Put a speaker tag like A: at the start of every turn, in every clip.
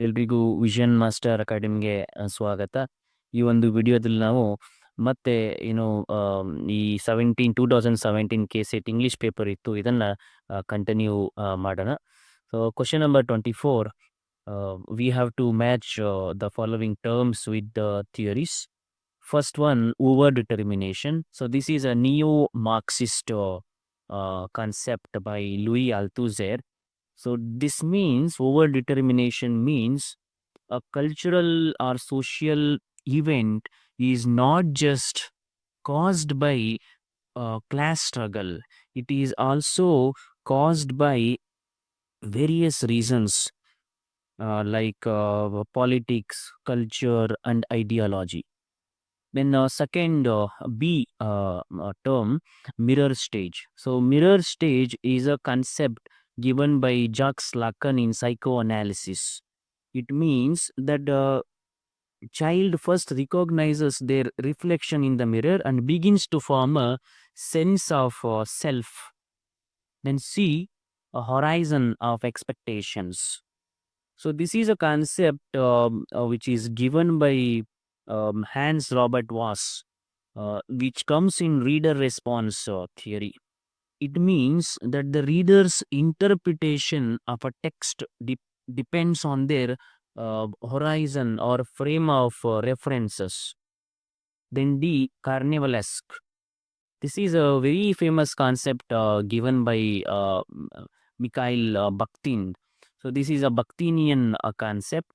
A: ಎಲ್ರಿಗೂ vision master ಅಕಾಡೆಮಿಗೆ ಸ್ವಾಗತ. ಈ ಒಂದು ವಿಡಿಯೋದಲ್ಲಿ ನಾವು ಮತ್ತೆ ಏನು ಈ 2017 KSET ಇಂಗ್ಲಿಷ್ ಪೇಪರ್ ಇತ್ತು, ಇದನ್ನ ಕಂಟಿನ್ಯೂ ಮಾಡೋಣ. So question number 24, we have to match the following terms with the theories. First one, over determination. So this is a neo-Marxist concept by Louis Althusser. So this means over-determination means a cultural or social event is not just caused by class struggle. It is also caused by various reasons like politics, culture, and ideology. Then second B term, mirror stage. So mirror stage is a concept given by Jacques Lacan in psychoanalysis. It means that the child first recognizes their reflection in the mirror and begins to form a sense of self. Then C, a horizon of expectations. So this is a concept which is given by Hans Robert Voss, which comes in reader response theory. It means that the reader's interpretation of a text depends on their horizon or frame of references. Then D, carnivalesque. This is a very famous concept given by Mikhail Bakhtin. So this is a Bakhtinian concept.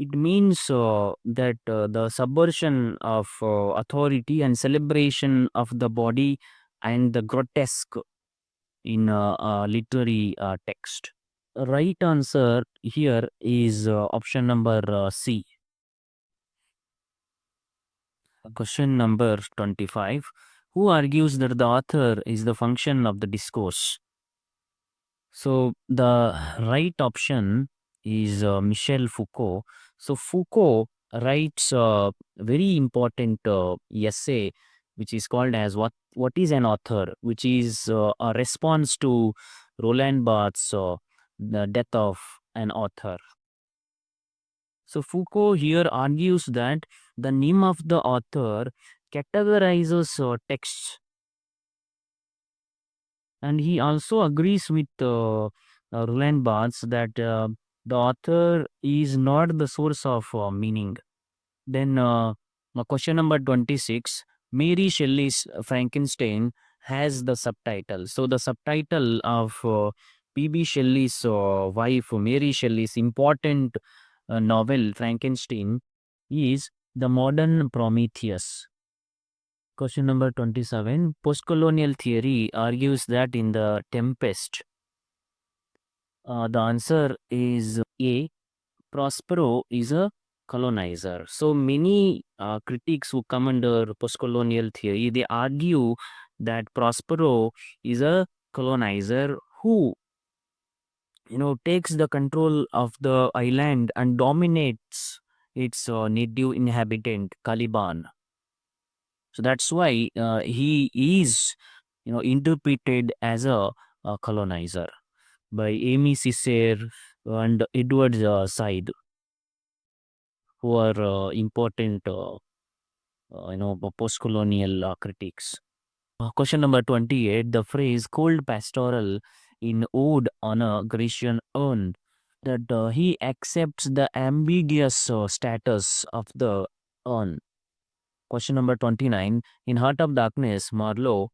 A: It means that the subversion of authority and celebration of the body and the grotesque in literary text. Right answer here is option number C. Question number 25. Who argues that the author is the function of the discourse? So the right option is Michel Foucault. So Foucault writes a very important essay which is called as what is an author, which is a response to Roland Barthes' The Death of an Author. So Foucault here argues that the name of the author categorizes texts, and he also agrees with Roland Barthes that the author is not the source of meaning. Then question number 26, Mary Shelley's Frankenstein has the subtitle. So the subtitle of P.B. Shelley's wife, Mary Shelley's important novel Frankenstein is The Modern Prometheus. Question number 27, postcolonial theory argues that in The Tempest, the answer is A, Prospero is a colonizer. So many critics who come under postcolonial theory, they argue that Prospero is a colonizer who takes the control of the island and dominates its native inhabitant, Caliban. So that's why he is interpreted as a colonizer by Amy Cesare and Edward Said, who are important post-colonial critics. Question number 28, the phrase cold pastoral in Ode on a Grecian urn, that he accepts the ambiguous status of the urn. Question number 29, in Heart of Darkness, Marlowe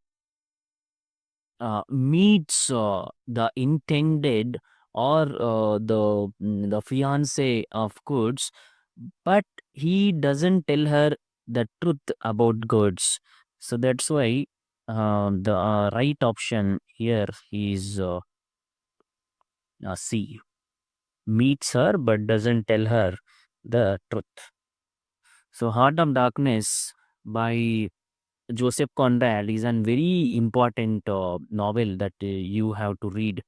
A: meets the intended or the fiance of Goods, but he doesn't tell her the truth about Goods. So that's why the right option here is C. Meets her but doesn't tell her the truth. So Heart of Darkness by Joseph Conrad is a very important novel that you have to read.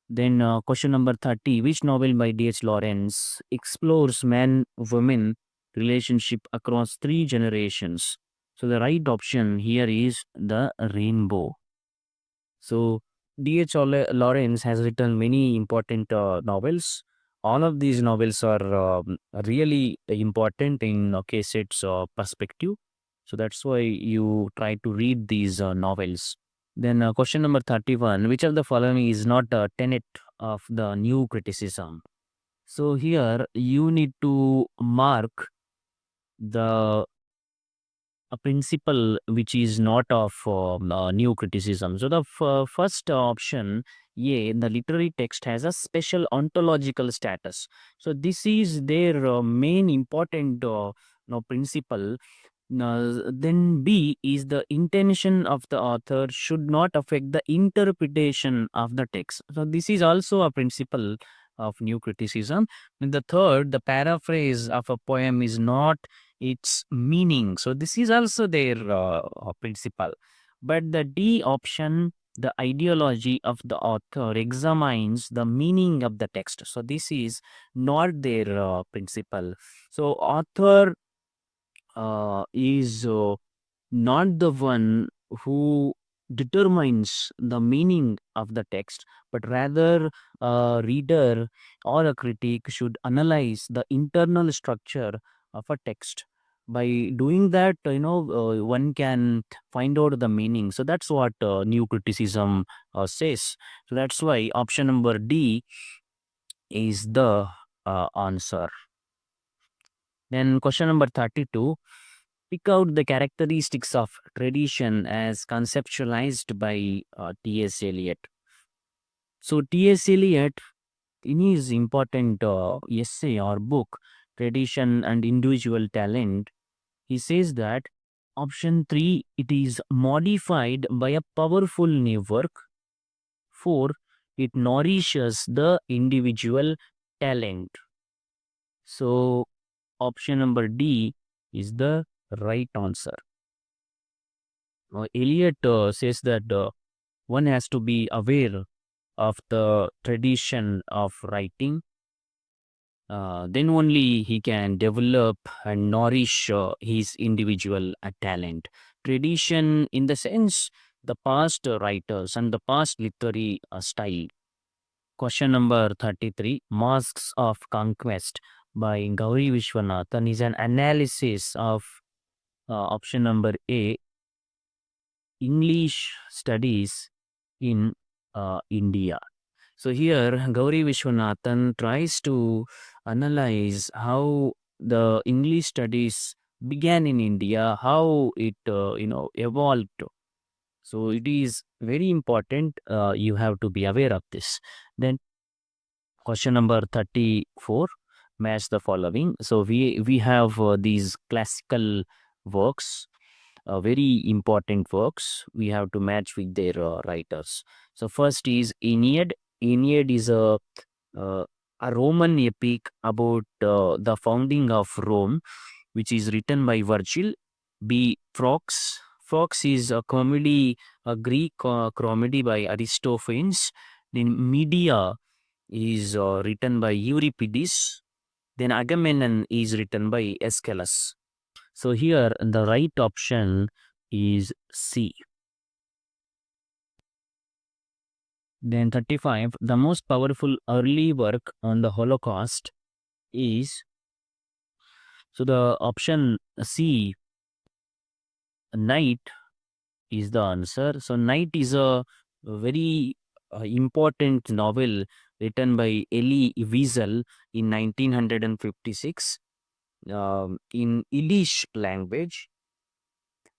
A: Then question number 30, which novel by D.H. Lawrence explores man-woman relationship across 3 generations? So the right option here is The Rainbow. So D.H. Lawrence has written many important novels all of these novels are really important in KSET's perspective. So that's why you try to read these novels. Then question number 31, which of the following is not a tenet of the new criticism? So here you need to mark the a principle which is not of new criticism. So the first option, A, the literary text has a special ontological status. So this is their main important principle. Then B is the intention of the author should not affect the interpretation of the text. So this is also a principle of new criticism. And the third, the paraphrase of a poem is not its meaning. So this is also their principle. But the D option, the ideology of the author examines the meaning of the text. So this is not their principle. So author is not the one who determines the meaning of the text, but rather a reader or a critic should analyze the internal structure of a text. By doing that, one can find out the meaning. So that's what new criticism says. So that's why option number D is the answer. Then question number 32. Pick out the characteristics of tradition as conceptualized by T.S. Eliot. So T.S. Eliot, in his important essay or book, Tradition and Individual Talent, he says that option 3, it is modified by a powerful network. 4, it nourishes the individual talent. So option number D is the right answer. Eliot says that one has to be aware of the tradition of writing. Then only he can develop and nourish his individual talent. Tradition, in the sense, the past writers and the past literary style. Question number 33, Masks of Conquest by Gauri Vishwanathan is an analysis of option number A, English studies in India. So here, Gauri Vishwanathan tries to analyze how the English studies began in India, how it evolved. So it is very important. You have to be aware of this. Then question number 34, match the following. So we have these classical works, very important works. We have to match with their writers. So first is Aeneid. Aeneid is uh, a Roman epic about the founding of Rome, which is written by Virgil. B. Frogs. Frogs is a comedy, a Greek comedy by Aristophanes. Then Medea is written by Euripides. Then Agamemnon is written by Aeschylus. So here the right option is C. Then 35, the most powerful early work on the Holocaust is, so the option C, Night, is the answer. So Night is a very important novel written by Elie Wiesel in 1956 in Yiddish language.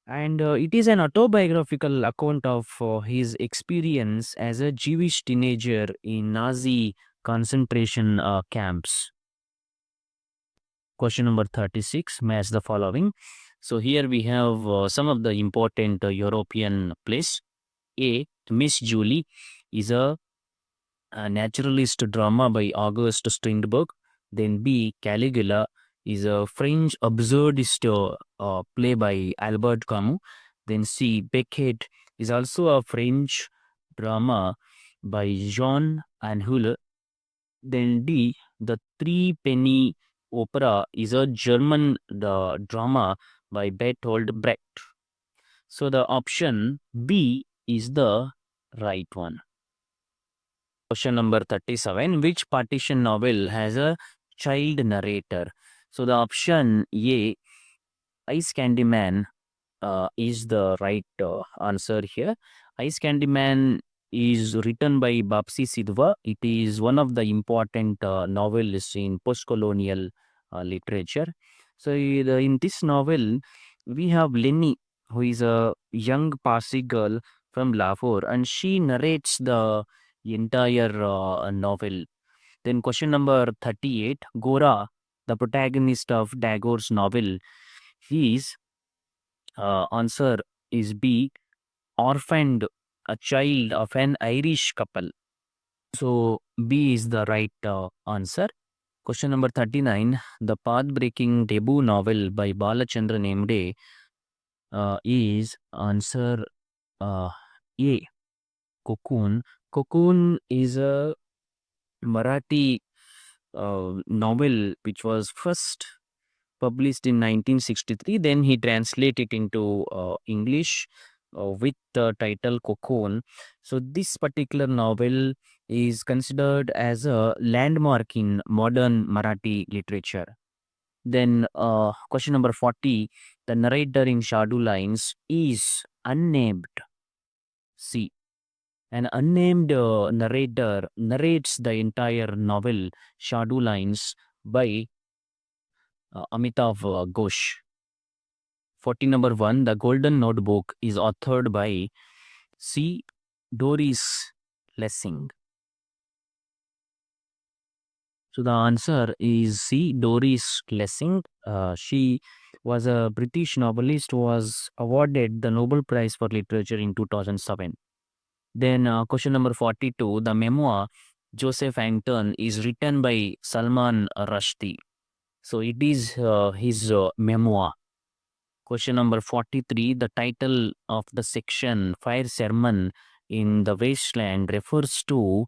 A: And it is an autobiographical account of his experience as a Jewish teenager in Nazi concentration camps. Question number 36, match the following. So here we have some of the important European plays. A, Miss Julie is a naturalist drama by Auguste Strindberg. Then B, Caligula is a French absurdist play by Albert Camus. Then C, Beckett is also a French drama by Jean Anheuler. Then D, The Three Penny Opera is a German drama by Bertolt Brecht. So the option B is the right one. Question number 37. Which partition novel has a child narrator? So the option A, Ice Candy Man, is the right answer here. Ice Candy Man is written by Bapsi Sidhwa. It is one of the important novelists in post-colonial literature. So in this novel, we have Lenny, who is a young Parsi girl from Lahore, and she narrates the entire novel. Then question number 38, Gora, the protagonist of Dagore's novel, his answer is B, orphaned, a child of an Irish couple. So B is the right answer. Question number 39, the path-breaking debut novel by Balachandran Emde is answer A, Cocoon. Cocoon is a Marathi novel which was first published in 1963. Then he translated it into English with the title Cocoon. So this particular novel is considered as a landmark in modern Marathi literature. Then question number 40, the narrator in Shadow Lines is unnamed. C. An unnamed narrator narrates the entire novel Shadow Lines by Amitav Ghosh. 40 number 1, The Golden Notebook is authored by C. Doris Lessing. So the answer is C. Doris Lessing. She was a British novelist who was awarded the Nobel Prize for Literature in 2007. Then question number 42, the memoir Joseph Anton is written by Salman Rushdie. So it is his memoir. Question number 43, the title of the section Fire Sermon in the Wasteland refers to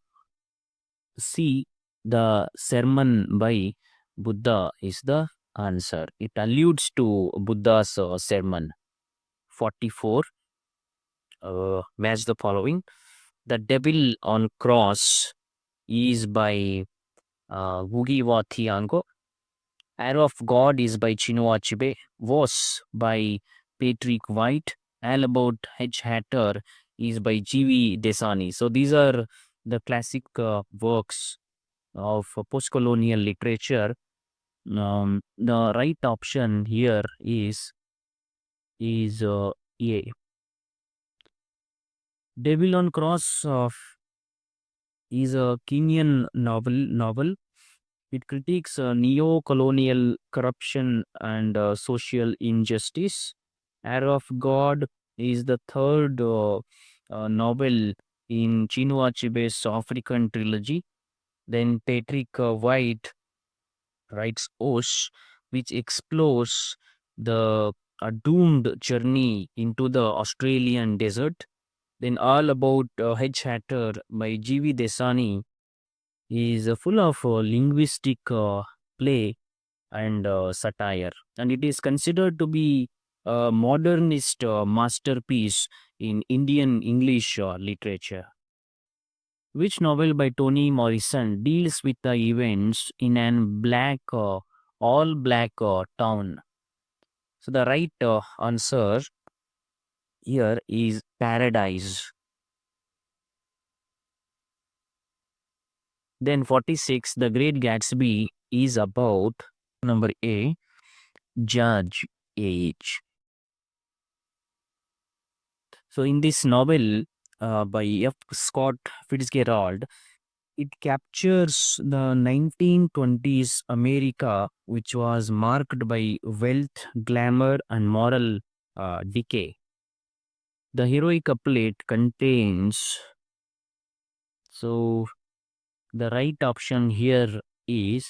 A: C. The sermon by Buddha is the answer. It alludes to Buddha's sermon. 44, match the following. The Devil on Cross is by Wugiwa Thiango. Arrow of God is by Chinua Achebe. Was by Patrick White. All About H. Hatter is by G.V. Desani. So these are the classic works of post-colonial literature. The right option here is A. Devil on Cross is a Kenyan novel. It critiques neo-colonial corruption and social injustice. Arrow of God is the third novel in Chinua Achebe's African trilogy. Then Patrick White writes Osh, which explores the doomed journey into the Australian desert. Then All About H. Hatter by G.V. Desani is full of linguistic play and satire, and it is considered to be a modernist masterpiece in Indian English literature. Which novel by Toni Morrison deals with the events in an all black town? So the right answer here is Paradise. Then 46, The Great Gatsby is about number A, Judge Age. So in this novel by F. Scott Fitzgerald, it captures the 1920s America, which was marked by wealth, glamour, and moral decay. The heroic couplet contains, so the right option here is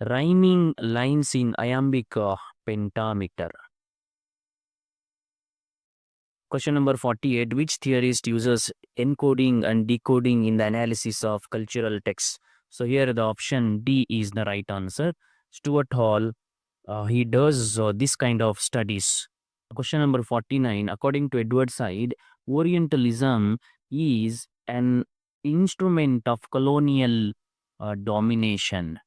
A: rhyming lines in iambic pentameter. Question number 48, which theorist uses encoding and decoding in the analysis of cultural texts? So here the option D is the right answer. Stuart Hall, he does this kind of studies. Question number 49, according to Edward Said, Orientalism is an instrument of colonial domination.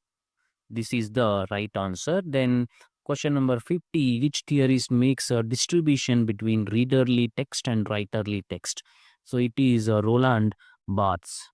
A: This is the right answer. Then question number 50, which theorist makes a distribution between readerly text and writerly text? So it is Roland Barthes.